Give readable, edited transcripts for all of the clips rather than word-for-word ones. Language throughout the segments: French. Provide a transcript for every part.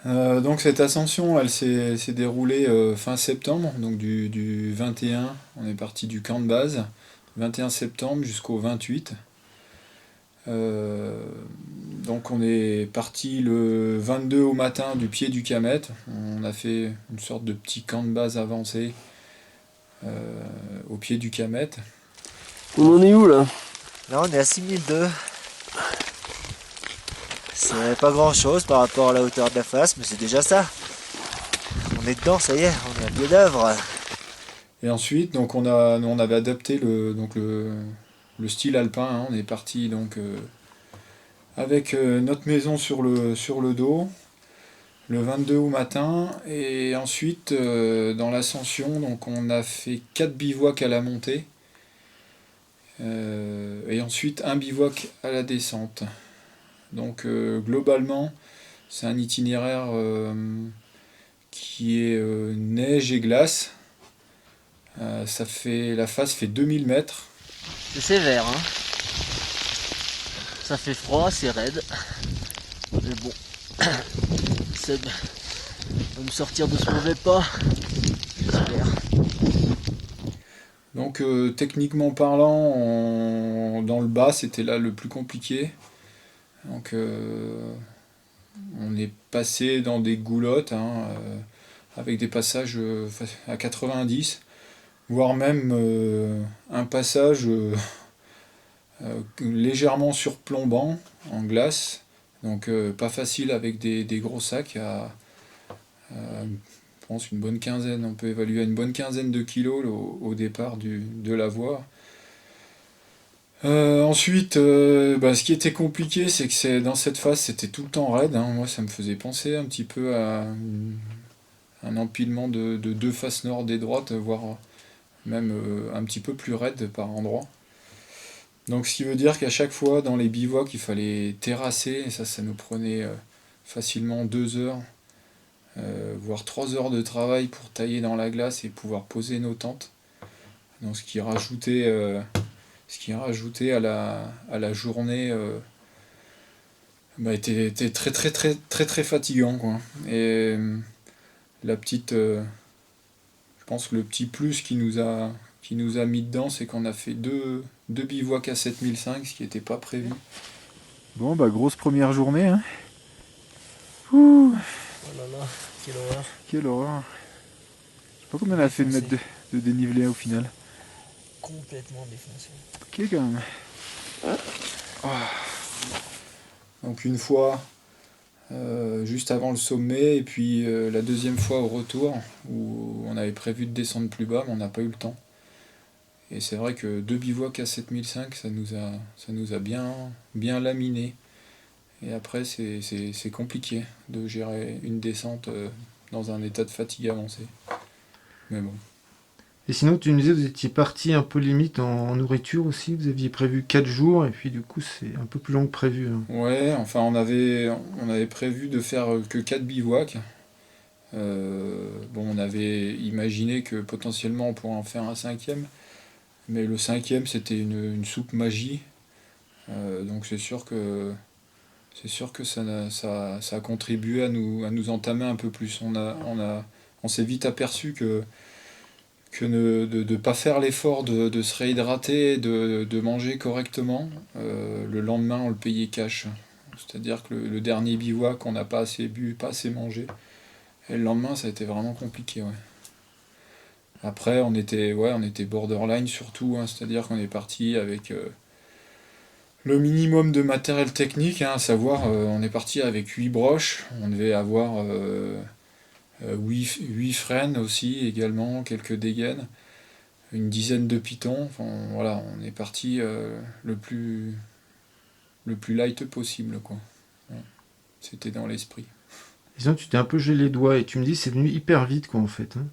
Donc cette ascension, elle s'est déroulée fin septembre, donc du 21, on est parti du camp de base, 21 septembre jusqu'au 28. Euh, donc on est parti le 22 au matin du pied du Camet. On a fait une sorte de petit camp de base avancé au pied du Camet. On en est où là? Là, on est à 6002. C'est pas grand chose par rapport à la hauteur de la face, mais c'est déjà ça. On est dedans, ça y est, on est à pied d'œuvre. Et ensuite, donc on avait adapté le style alpin, hein. On est parti donc avec notre maison sur le dos, le 22 au matin, et ensuite dans l'ascension, donc on a fait 4 bivouacs à la montée, et ensuite un bivouac à la descente. Donc globalement, c'est un itinéraire qui est neige et glace. La face fait 2000 mètres. C'est sévère, hein. Ça fait froid, c'est raide. Mais bon, Seb va me sortir de ce mauvais pas. J'espère. Donc techniquement parlant, dans le bas, c'était là le plus compliqué. Donc on est passé dans des goulottes, hein, avec des passages à 90, voire même un passage légèrement surplombant en glace. Donc pas facile avec des gros sacs je pense une bonne quinzaine, on peut évaluer à une bonne quinzaine de kilos au départ de la voie. Ensuite, ce qui était compliqué, c'est que dans cette phase, c'était tout le temps raide, hein. Moi, ça me faisait penser un petit peu à un empilement de deux faces nord et droite, voire même un petit peu plus raide par endroits. Donc, ce qui veut dire qu'à chaque fois, dans les bivouacs, il fallait terrasser, et ça nous prenait facilement 2 heures, voire 3 heures de travail pour tailler dans la glace et pouvoir poser nos tentes. Donc, ce qui rajoutait à la journée était très très très très très fatigant, quoi. Et la petite je pense que le petit plus qui nous a mis dedans, c'est qu'on a fait deux bivouacs à 7005, ce qui n'était pas prévu. Bon, bah grosse première journée, hein. Ouh, Oh là là, quelle horreur. quelle horreur. Je sais pas combien on a fait de mètres de dénivelé au final. Complètement défoncé. Ok, quand même. Ah. Donc une fois juste avant le sommet, et puis la deuxième fois au retour, où on avait prévu de descendre plus bas, mais on n'a pas eu le temps. Et c'est vrai que 2 bivouacs à 7005, ça nous a bien laminé. Et après, c'est compliqué de gérer une descente dans un état de fatigue avancé. Mais bon. Et sinon, tu me disais que vous étiez parti un peu limite en nourriture aussi. Vous aviez prévu 4 jours et puis du coup, c'est un peu plus long que prévu, hein. Ouais, enfin, on avait prévu de faire que 4 bivouacs. Bon, on avait imaginé que potentiellement on pourrait en faire un cinquième, mais le cinquième c'était une soupe magie. Donc c'est sûr que ça a contribué à nous entamer un peu plus. On s'est vite aperçu que de ne pas faire l'effort de se réhydrater, de manger correctement, le lendemain on le payait cash. C'est-à-dire que le dernier bivouac, on n'a pas assez bu, pas assez mangé. Et le lendemain, ça a été vraiment compliqué, ouais. Après, on était borderline surtout, hein, c'est-à-dire qu'on est parti avec le minimum de matériel technique, hein, à savoir, on est parti avec 8 broches, on devait avoir 8 frênes aussi, également, quelques dégaines, une dizaine de pitons. Enfin, voilà, on est parti le plus light possible, quoi. Ouais. C'était dans l'esprit. Et sinon, tu t'es un peu gelé les doigts et tu me dis c'est venu hyper vite, quoi, en fait, hein.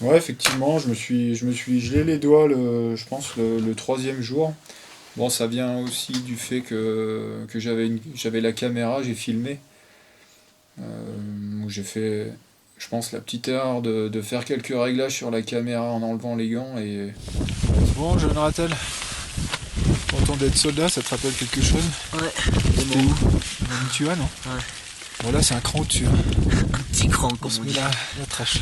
Ouais, effectivement, je me suis gelé les doigts, je pense, le troisième jour. Bon, ça vient aussi du fait que j'avais la caméra, j'ai filmé. Où j'ai fait, je pense, la petite erreur de faire quelques réglages sur la caméra en enlevant les gants. Et bon, jeune Ratel, content d'être soldat, ça te rappelle quelque chose? Ouais, C'était où? En Lituanie, non? Ouais. Bon là c'est un cran au-dessus. Un petit cran, comme on dit. La trèche.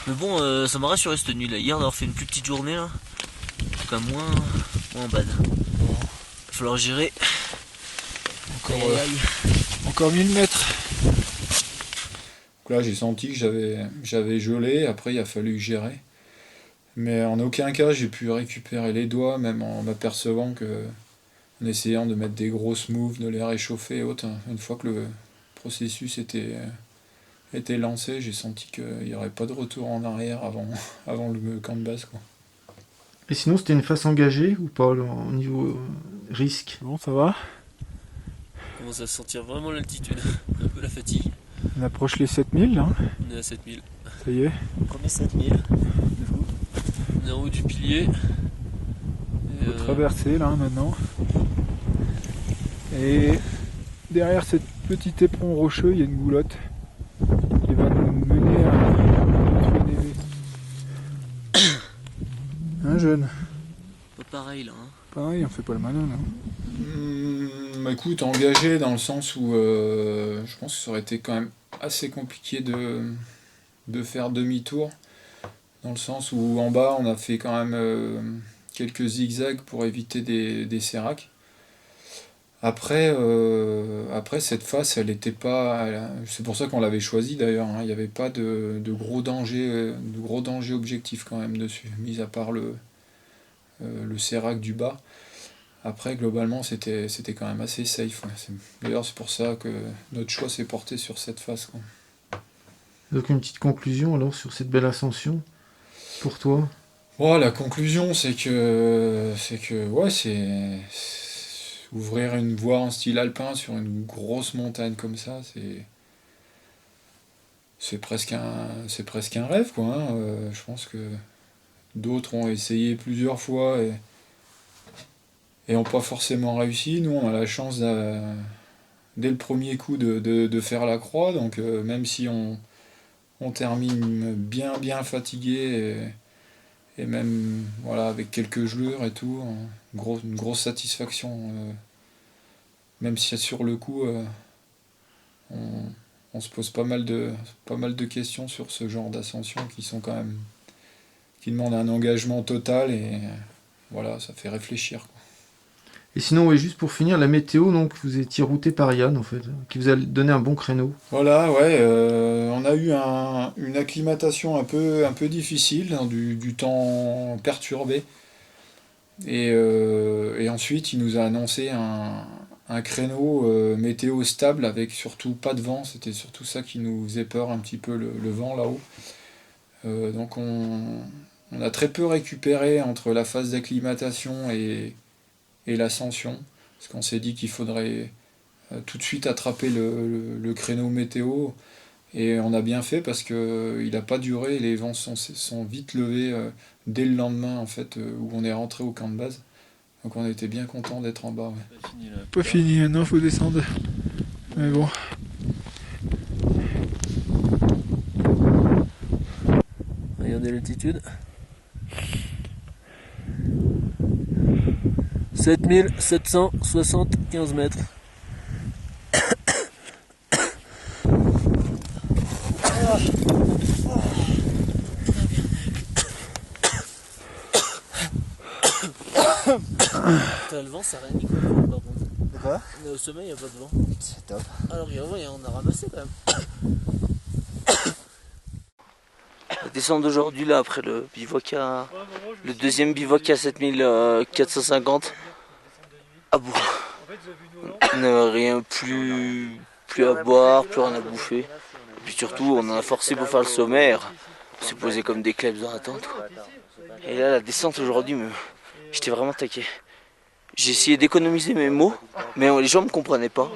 Mais bon, ça m'a rassuré cette nuit là. Hier, d'avoir fait une plus petite journée là. En tout cas, moins bad. Il va falloir gérer. Encore, Aïe, aïe. encore 1000 mètres. Donc là j'ai senti que j'avais gelé, après il a fallu gérer. Mais en aucun cas j'ai pu récupérer les doigts, même en m'apercevant que, en essayant de mettre des grosses moves, de les réchauffer et autres, une fois que le processus était lancé, j'ai senti qu'il n'y aurait pas de retour en arrière avant le camp de base, quoi. Et sinon, c'était une face engagée ou pas, là, au niveau risque? Bon, ça va. On commence à sentir vraiment l'altitude. Un peu la fatigue. On approche les 7000 là. On est à 7000. Ça y est. Premier 7000. On est en haut du pilier. Et, Faut traverser là maintenant. Et derrière cette petit éperon rocheux, il y a une goulotte qui va nous mener à notre névé. Un jeune. pas pareil là. Hein. Pareil, on fait pas le malin là. Écoute, engagé dans le sens où je pense que ça aurait été quand même assez compliqué de faire demi-tour. Dans le sens où en bas on a fait quand même quelques zigzags pour éviter des séracs. Après cette face, elle était pas. C'est pour ça qu'on l'avait choisie d'ailleurs. Hein. Il n'y avait pas de gros danger objectifs quand même dessus, mis à part le sérac du bas. Après, globalement, c'était quand même assez safe. Ouais. D'ailleurs, c'est pour ça que notre choix s'est porté sur cette face, quoi. Donc une petite conclusion alors sur cette belle ascension, pour toi? Oh, la conclusion, c'est que ouais, ouvrir une voie en style alpin sur une grosse montagne comme ça, c'est presque un rêve, quoi. Hein. Je pense que d'autres ont essayé plusieurs fois et n'ont pas forcément réussi. Nous, on a la chance dès le premier coup de faire la croix, donc même si on termine bien fatigué et même voilà, avec quelques gelures et tout, une grosse satisfaction. Même si sur le coup, on se pose pas mal de questions sur ce genre d'ascension qui demandent un engagement total et voilà, ça fait réfléchir, quoi. Et sinon, oui, juste pour finir, la météo, donc vous étiez routé par Yann en fait, qui vous a donné un bon créneau. Voilà, ouais, on a eu une acclimatation un peu difficile, hein, du temps perturbé. Et ensuite, il nous a annoncé un créneau météo stable avec surtout pas de vent. C'était surtout ça qui nous faisait peur un petit peu, le vent là-haut. Donc on a très peu récupéré entre la phase d'acclimatation et l'ascension. Parce qu'on s'est dit qu'il faudrait tout de suite attraper le créneau météo. Et on a bien fait parce qu'il n'a pas duré, les vents sont vite levés dès le lendemain en fait, où on est rentré au camp de base. Donc on était bien content d'être en bas. Ouais. Pas fini, maintenant faut descendre. Mais bon. Regardez l'altitude. 7775 mètres. Le vent, ça rien dit quoi, par contre. De quoi? On est au sommet, il n'y a pas de vent. C'est top. Alors, on a ramassé quand même. La descente d'aujourd'hui, là, après le deuxième bivouac à 7450. Ah bon. On n'a rien plus à boire, plus rien à bouffer. Et puis surtout, on en a forcé pour faire le sommet. On s'est posé comme des klebs dans la tente. Et là, la descente aujourd'hui, j'étais vraiment taqué. J'ai essayé d'économiser mes mots, mais les gens me comprenaient pas.